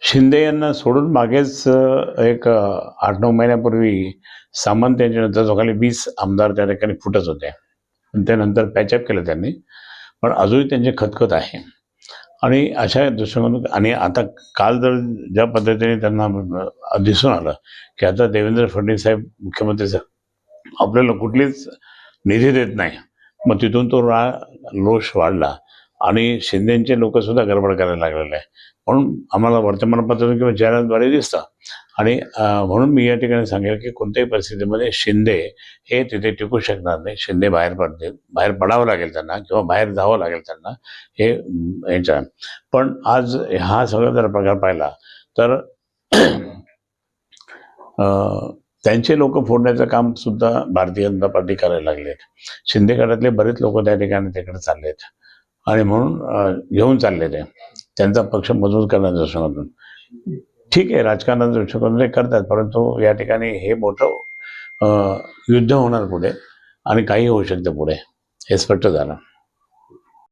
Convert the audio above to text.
शिंदे यांना सोडून मागेच एक 8-9 महिन्यापूर्वी सामंत यांच्या नेतृत्वाखाली 20 आमदार त्या ठिकाणी फुटत होते. पण ते नंतर पॅचअप केलं त्यांनी. पण अजूनही त्यांची खतखत आहे. आणि अशा दृष्टिकोनातून आणि आता काल जर ज्या पद्धतीने त्यांना दिसून आलं, की आता देवेंद्र फडणवीस साहेब मुख्यमंत्री साहेब आपल्याला कुठलीच निधी देत नाही. मग तिथून तो रोष वाढला आणि शिंदेचे लोकसुद्धा गडबड करायला लागलेले आहे. म्हणून आम्हाला वर्तमानपत्रातून किंवा जाहिरातद्वारे दिसतं. आणि म्हणून मी या ठिकाणी सांगेल की कोणत्याही परिस्थितीमध्ये शिंदे हे तिथे टिकू शकणार नाही. शिंदे बाहेर पडतील, बाहेर पडावं लागेल त्यांना किंवा बाहेर जावं लागेल त्यांना, हे यांच्या. पण आज हा सगळा जर प्रकार पाहिला तर त्यांचे लोक फोडण्याचं काम सुद्धा भारतीय जनता पार्टी करायला लागलेत. शिंदे गटातले बरेच लोक त्या ठिकाणी तिकडे चाललेत आणि म्हणून घेऊन चालले ते त्यांचा पक्ष मजबूत करण्याच्या दृष्टिकोनातून. ठीक आहे, राजकारणाच्या दृष्टिकोनातून ते करतात, परंतु या ठिकाणी हे मोठं युद्ध होणार पुढे आणि काही होऊ शकतं पुढे, हे स्पष्ट झालं.